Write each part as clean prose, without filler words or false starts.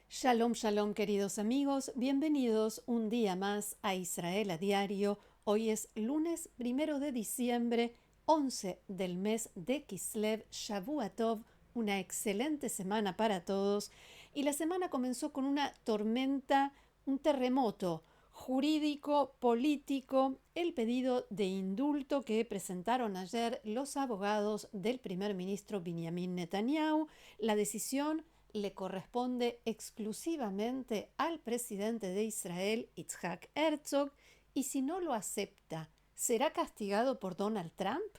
Shalom, shalom, queridos amigos. Bienvenidos un día más a Israel a Diario. Hoy es lunes 1 de diciembre, 11 del mes de Kislev, Shavua Tov, una excelente semana para todos. Y la semana comenzó con una tormenta, un terremoto jurídico, político, el pedido de indulto que presentaron ayer los abogados del primer ministro Benjamin Netanyahu, la decisión le corresponde exclusivamente al presidente de Israel, Yitzhak Herzog, y si no lo acepta, ¿será castigado por Donald Trump?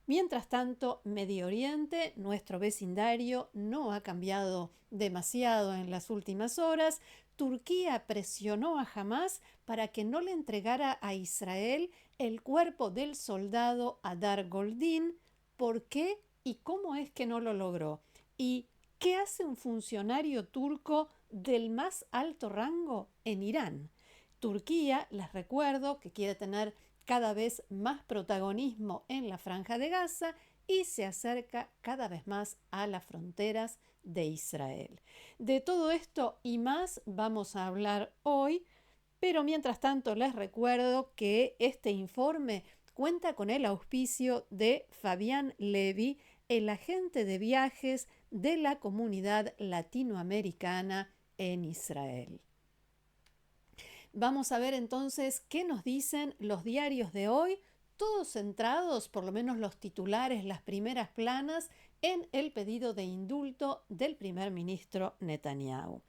Mientras tanto, Medio Oriente, nuestro vecindario, no ha cambiado demasiado en las últimas horas. Turquía presionó a Hamás para que no le entregara a Israel el cuerpo del soldado Hadar Goldin. ¿Por qué y cómo es que no lo logró? ¿Y qué hace un funcionario turco del más alto rango en Irán? Turquía, les recuerdo, que quiere tener cada vez más protagonismo en la Franja de Gaza y se acerca cada vez más a las fronteras de Israel. De todo esto y más vamos a hablar hoy, pero mientras tanto les recuerdo que este informe cuenta con el auspicio de Fabián Levy, el agente de viajes de la comunidad latinoamericana en Israel. Vamos a ver entonces qué nos dicen los diarios de hoy, todos centrados, por lo menos los titulares, las primeras planas, en el pedido de indulto del primer ministro Netanyahu.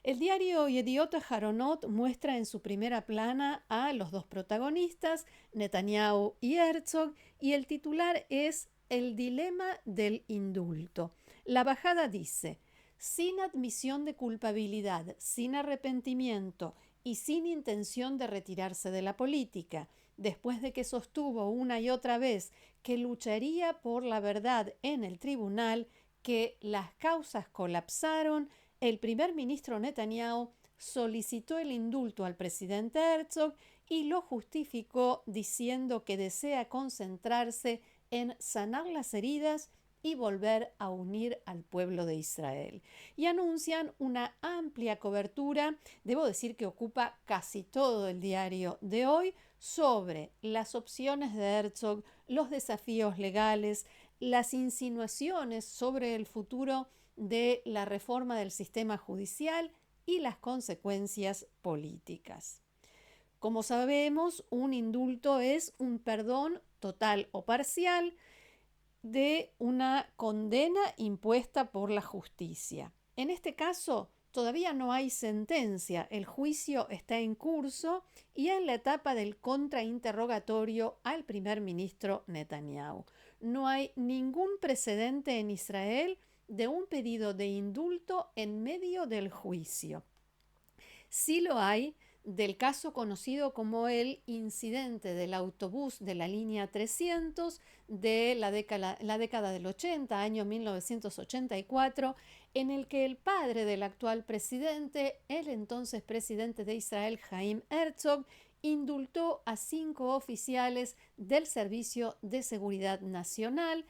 El diario Yediot Aharonot muestra en su primera plana a los dos protagonistas, Netanyahu y Herzog, y el titular es El dilema del indulto. La bajada dice: sin admisión de culpabilidad, sin arrepentimiento y sin intención de retirarse de la política, después de que sostuvo una y otra vez que lucharía por la verdad en el tribunal, que las causas colapsaron, el primer ministro Netanyahu solicitó el indulto al presidente Herzog y lo justificó diciendo que desea concentrarse en sanar las heridas y volver a unir al pueblo de Israel. Y anuncian una amplia cobertura, debo decir que ocupa casi todo el diario de hoy, sobre las opciones de Herzog, los desafíos legales, las insinuaciones sobre el futuro de la reforma del sistema judicial y las consecuencias políticas. Como sabemos, un indulto es un perdón total o parcial de una condena impuesta por la justicia. En este caso, todavía no hay sentencia, el juicio está en curso y en la etapa del contrainterrogatorio al primer ministro Netanyahu. No hay ningún precedente en Israel de un pedido de indulto en medio del juicio. Sí lo hay del caso conocido como el incidente del autobús de la línea 300 de la década del 80, año 1984, en el que el padre del actual presidente, el entonces presidente de Israel, Chaim Herzog, indultó a 5 oficiales del Servicio de Seguridad Nacional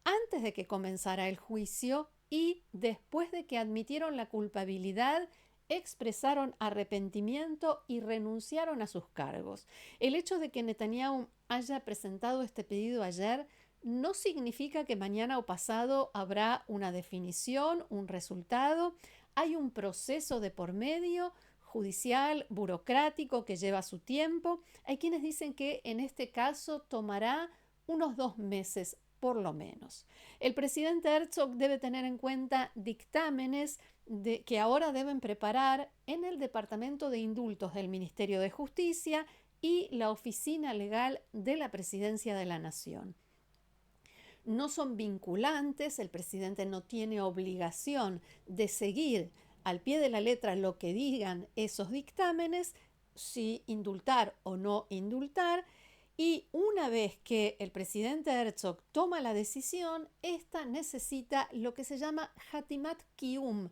antes de que comenzara el juicio y después de que admitieron la culpabilidad, expresaron arrepentimiento y renunciaron a sus cargos. El hecho de que Netanyahu haya presentado este pedido ayer no significa que mañana o pasado habrá una definición, un resultado. Hay un proceso de por medio, judicial, burocrático, que lleva su tiempo. Hay quienes dicen que en este caso tomará unos 2 meses por lo menos. El presidente Herzog debe tener en cuenta dictámenes que ahora deben preparar en el Departamento de Indultos del Ministerio de Justicia y la Oficina Legal de la Presidencia de la Nación. No son vinculantes, el presidente no tiene obligación de seguir al pie de la letra lo que digan esos dictámenes, si indultar o no indultar. Y una vez que el presidente Herzog toma la decisión, esta necesita lo que se llama Hatimat Kiyum,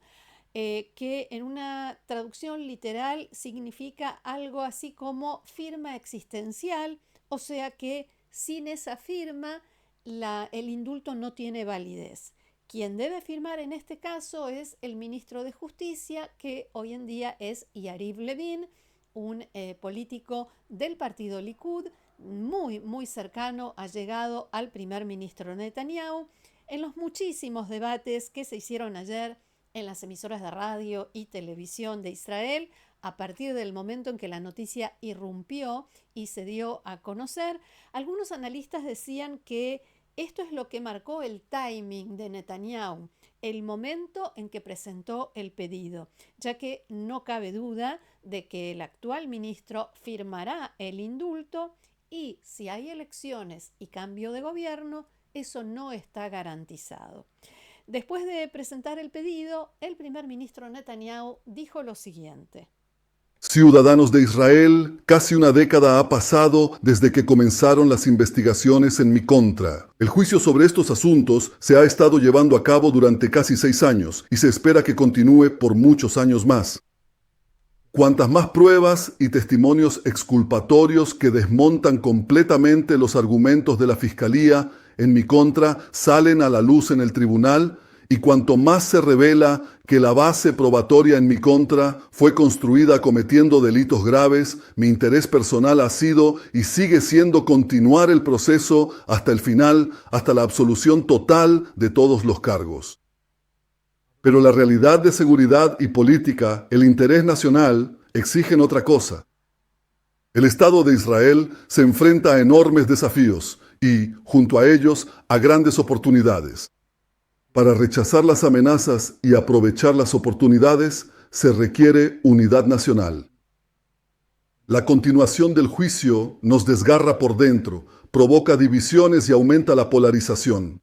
que en una traducción literal significa algo así como firma existencial, o sea que sin esa firma el indulto no tiene validez. Quien debe firmar en este caso es el ministro de Justicia, que hoy en día es Yariv Levin, un político del partido Likud, muy cercano, allegado al primer ministro Netanyahu. En los muchísimos debates que se hicieron ayer en las emisoras de radio y televisión de Israel, a partir del momento en que la noticia irrumpió y se dio a conocer, algunos analistas decían que esto es lo que marcó el timing de Netanyahu, el momento en que presentó el pedido, ya que no cabe duda de que el actual ministro firmará el indulto y si hay elecciones y cambio de gobierno, eso no está garantizado. Después de presentar el pedido, el primer ministro Netanyahu dijo lo siguiente: Ciudadanos de Israel, casi una década ha pasado desde que comenzaron las investigaciones en mi contra. El juicio sobre estos asuntos se ha estado llevando a cabo durante casi 6 años y se espera que continúe por muchos años más. Cuantas más pruebas y testimonios exculpatorios que desmontan completamente los argumentos de la Fiscalía en mi contra salen a la luz en el tribunal, y cuanto más se revela que la base probatoria en mi contra fue construida cometiendo delitos graves, mi interés personal ha sido y sigue siendo continuar el proceso hasta el final, hasta la absolución total de todos los cargos. Pero la realidad de seguridad y política, el interés nacional, exigen otra cosa. El Estado de Israel se enfrenta a enormes desafíos y, junto a ellos, a grandes oportunidades. Para rechazar las amenazas y aprovechar las oportunidades, se requiere unidad nacional. La continuación del juicio nos desgarra por dentro, provoca divisiones y aumenta la polarización.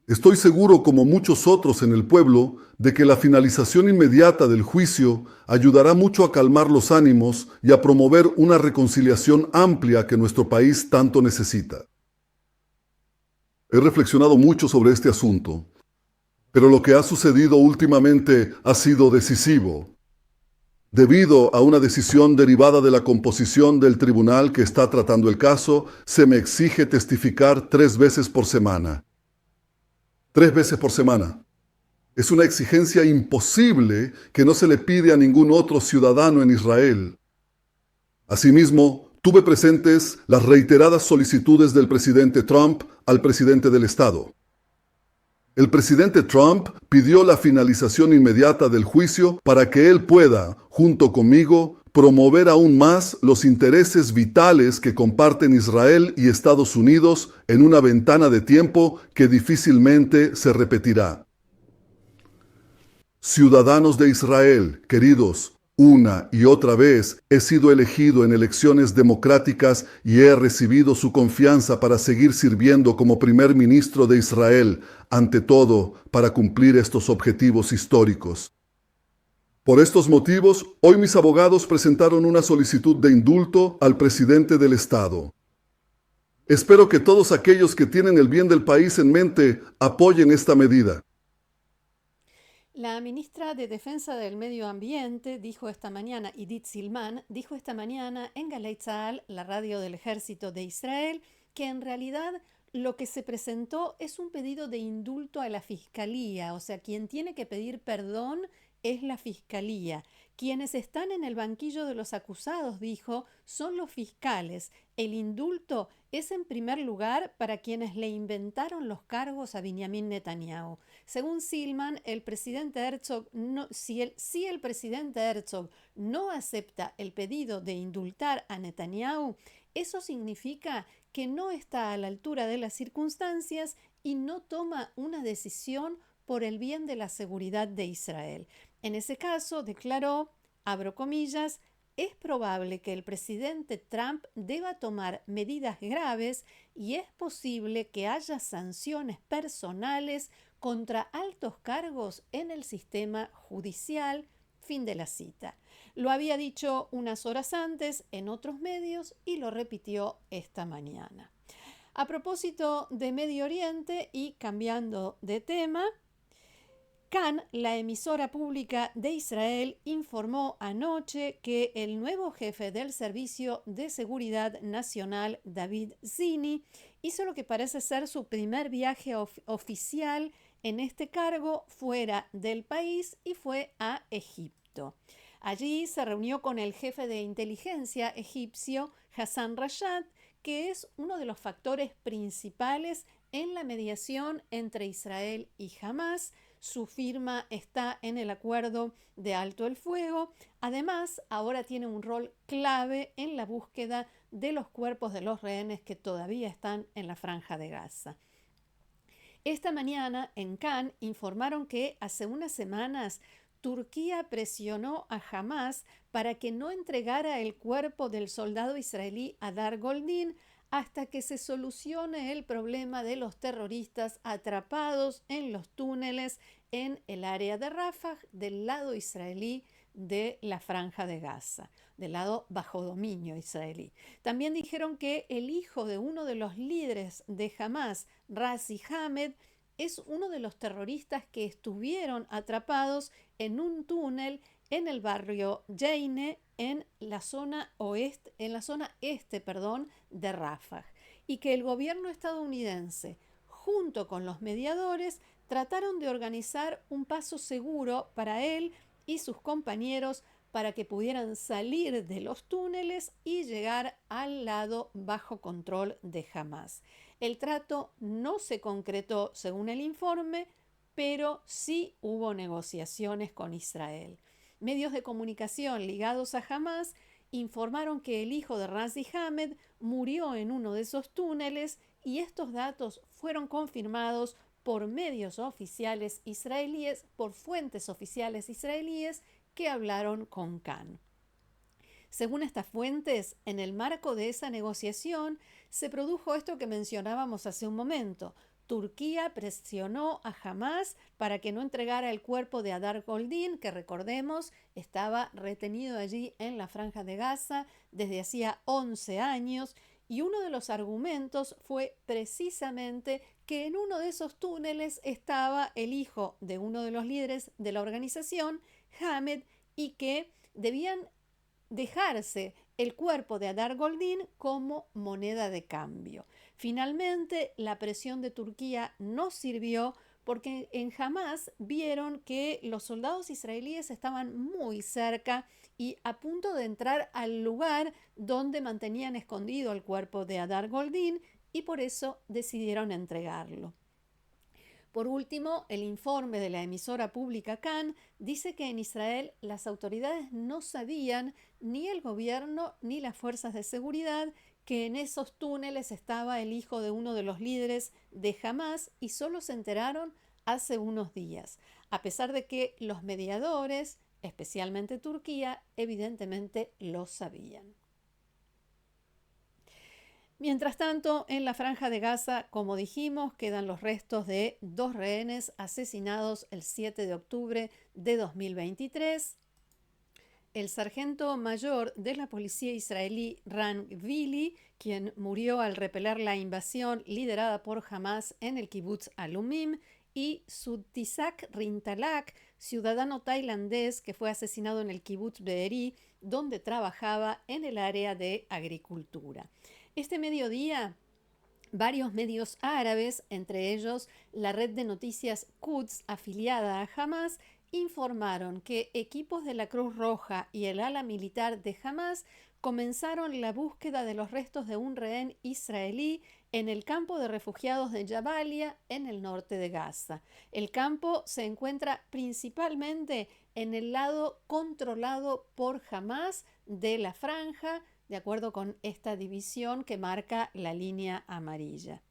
Estoy seguro, como muchos otros en el pueblo, de que la finalización inmediata del juicio ayudará mucho a calmar los ánimos y a promover una reconciliación amplia que nuestro país tanto necesita. He reflexionado mucho sobre este asunto, pero lo que ha sucedido últimamente ha sido decisivo. Debido a una decisión derivada de la composición del tribunal que está tratando el caso, se me exige testificar 3 veces por semana. 3 veces por semana. Es una exigencia imposible que no se le pide a ningún otro ciudadano en Israel. Asimismo, tuve presentes las reiteradas solicitudes del presidente Trump al presidente del Estado. El presidente Trump pidió la finalización inmediata del juicio para que él pueda, junto conmigo, promover aún más los intereses vitales que comparten Israel y Estados Unidos en una ventana de tiempo que difícilmente se repetirá. Ciudadanos de Israel, queridos, una y otra vez he sido elegido en elecciones democráticas y he recibido su confianza para seguir sirviendo como primer ministro de Israel, ante todo para cumplir estos objetivos históricos. Por estos motivos, hoy mis abogados presentaron una solicitud de indulto al presidente del Estado. Espero que todos aquellos que tienen el bien del país en mente apoyen esta medida. La ministra de Defensa del Medio Ambiente dijo esta mañana, Idit Silman, dijo esta mañana en Galei Tzahal, la radio del Ejército de Israel, que en realidad lo que se presentó es un pedido de indulto a la Fiscalía, o sea, quien tiene que pedir perdón es la Fiscalía. Quienes están en el banquillo de los acusados, dijo, son los fiscales. El indulto es en primer lugar para quienes le inventaron los cargos a Benjamin Netanyahu. Según Silman, el presidente Herzog si el presidente Herzog no acepta el pedido de indultar a Netanyahu, eso significa que no está a la altura de las circunstancias y no toma una decisión por el bien de la seguridad de Israel. En ese caso, declaró, abro comillas, es probable que el presidente Trump deba tomar medidas graves y es posible que haya sanciones personales contra altos cargos en el sistema judicial. Fin de la cita. Lo había dicho unas horas antes en otros medios y lo repitió esta mañana. A propósito de Medio Oriente y cambiando de tema, Kan, la emisora pública de Israel, informó anoche que el nuevo jefe del Servicio de Seguridad Nacional, David Zini, hizo lo que parece ser su primer viaje oficial en este cargo fuera del país y fue a Egipto. Allí se reunió con el jefe de inteligencia egipcio, Hassan Rashad, que es uno de los factores principales en la mediación entre Israel y Hamás. Su firma está en el acuerdo de alto el fuego. Además, ahora tiene un rol clave en la búsqueda de los cuerpos de los rehenes que todavía están en la Franja de Gaza. Esta mañana en Cannes informaron que hace unas semanas Turquía presionó a Hamás para que no entregara el cuerpo del soldado israelí Hadar Goldin hasta que se solucione el problema de los terroristas atrapados en los túneles en el área de Rafah del lado israelí de la Franja de Gaza, del lado bajo dominio israelí. También dijeron que el hijo de uno de los líderes de Hamás, Razi Hamed, es uno de los terroristas que estuvieron atrapados en un túnel en el barrio Jaine, en la zona este de Rafah, y que el gobierno estadounidense, junto con los mediadores, trataron de organizar un paso seguro para él y sus compañeros para que pudieran salir de los túneles y llegar al lado bajo control de Hamás. El trato no se concretó según el informe, pero sí hubo negociaciones con Israel. Medios de comunicación ligados a Hamás informaron que el hijo de Razi Hamed murió en uno de esos túneles y estos datos fueron confirmados por medios oficiales israelíes, por fuentes oficiales israelíes que hablaron con Cannes. Según estas fuentes, en el marco de esa negociación se produjo esto que mencionábamos hace un momento. Turquía presionó a Hamás para que no entregara el cuerpo de Hadar Goldin, que recordemos estaba retenido allí en la Franja de Gaza desde hacía 11 años, y uno de los argumentos fue precisamente que en uno de esos túneles estaba el hijo de uno de los líderes de la organización, Hamed, y que debían dejarse el cuerpo de Hadar Goldin como moneda de cambio. Finalmente, la presión de Turquía no sirvió porque en Hamás vieron que los soldados israelíes estaban muy cerca y a punto de entrar al lugar donde mantenían escondido el cuerpo de Hadar Goldin, y por eso decidieron entregarlo. Por último, el informe de la emisora pública Cannes dice que en Israel las autoridades no sabían, ni el gobierno ni las fuerzas de seguridad, que en esos túneles estaba el hijo de uno de los líderes de Hamás, y solo se enteraron hace unos días, a pesar de que los mediadores, especialmente Turquía, evidentemente lo sabían. Mientras tanto, en la Franja de Gaza, como dijimos, quedan los restos de 2 rehenes asesinados el 7 de octubre de 2023. El sargento mayor de la policía israelí, Ran Gvili, quien murió al repeler la invasión liderada por Hamás en el kibutz Alumim, y Sutisak Rintalak, ciudadano tailandés que fue asesinado en el kibutz Be'eri, donde trabajaba en el área de agricultura. Este mediodía, varios medios árabes, entre ellos la red de noticias Quds, afiliada a Hamás, informaron que equipos de la Cruz Roja y el ala militar de Hamás comenzaron la búsqueda de los restos de un rehén israelí en el campo de refugiados de Jabalia, en el norte de Gaza. El campo se encuentra principalmente en el lado controlado por Hamás de la franja, de acuerdo con esta división que marca la línea amarilla.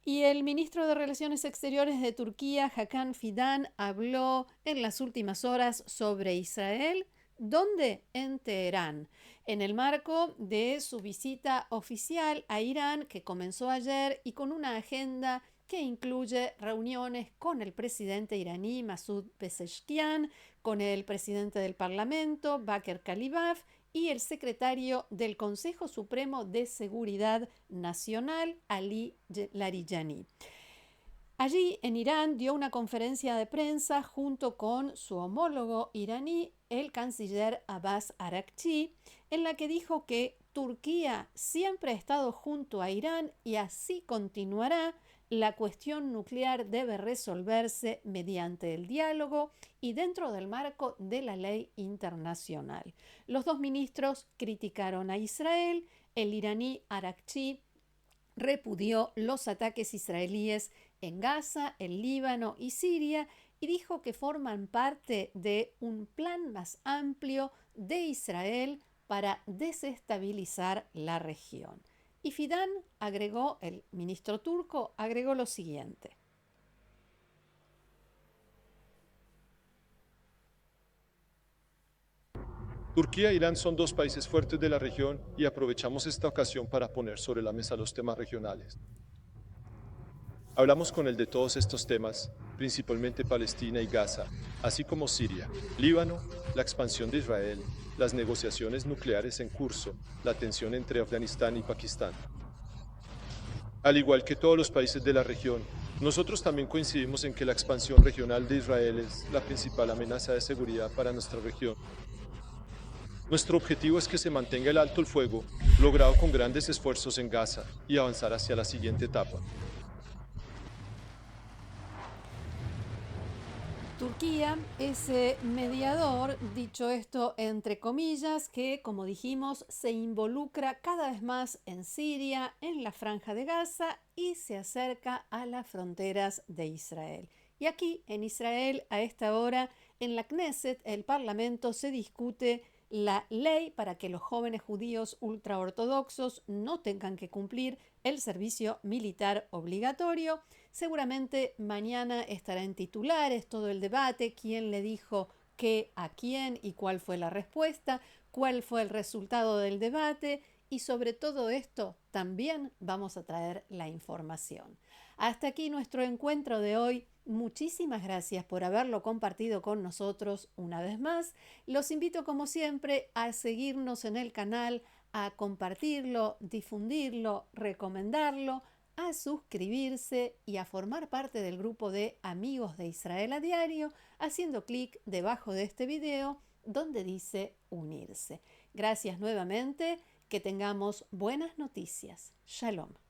Y el ministro de Relaciones Exteriores de Turquía, Hakan Fidan, habló en las últimas horas sobre Israel. ¿Dónde? En Teherán, en el marco de su visita oficial a Irán, que comenzó ayer y con una agenda que incluye reuniones con el presidente iraní Masoud Pezeshkian, con el presidente del Parlamento, Bakr Kalibaf, y el secretario del Consejo Supremo de Seguridad Nacional, Ali Larijani. Allí en Irán dio una conferencia de prensa junto con su homólogo iraní, el canciller Abbas Araghchi, en la que dijo que Turquía siempre ha estado junto a Irán y así continuará. La cuestión nuclear debe resolverse mediante el diálogo y dentro del marco de la ley internacional. Los dos ministros criticaron a Israel. El iraní Araghchi repudió los ataques israelíes en Gaza, el Líbano y Siria y dijo que forman parte de un plan más amplio de Israel para desestabilizar la región. Y Fidan agregó, el ministro turco, agregó lo siguiente. Turquía e Irán son dos países fuertes de la región y aprovechamos esta ocasión para poner sobre la mesa los temas regionales. Hablamos con él de todos estos temas, principalmente Palestina y Gaza, así como Siria, Líbano, la expansión de Israel, las negociaciones nucleares en curso, la tensión entre Afganistán y Pakistán. Al igual que todos los países de la región, nosotros también coincidimos en que la expansión regional de Israel es la principal amenaza de seguridad para nuestra región. Nuestro objetivo es que se mantenga el alto el fuego, logrado con grandes esfuerzos en Gaza, y avanzar hacia la siguiente etapa. Turquía es mediador, dicho esto entre comillas, que como dijimos se involucra cada vez más en Siria, en la Franja de Gaza y se acerca a las fronteras de Israel. Y aquí en Israel a esta hora en la Knesset, el Parlamento, se discute la ley para que los jóvenes judíos ultraortodoxos no tengan que cumplir el servicio militar obligatorio. Seguramente mañana estará en titulares todo el debate, quién le dijo qué a quién y cuál fue la respuesta, cuál fue el resultado del debate y sobre todo esto también vamos a traer la información. Hasta aquí nuestro encuentro de hoy. Muchísimas gracias por haberlo compartido con nosotros una vez más. Los invito como siempre a seguirnos en el canal, a compartirlo, difundirlo, recomendarlo, a suscribirse y a formar parte del grupo de Amigos de Israel a Diario, haciendo clic debajo de este video donde dice unirse. Gracias nuevamente, que tengamos buenas noticias. Shalom.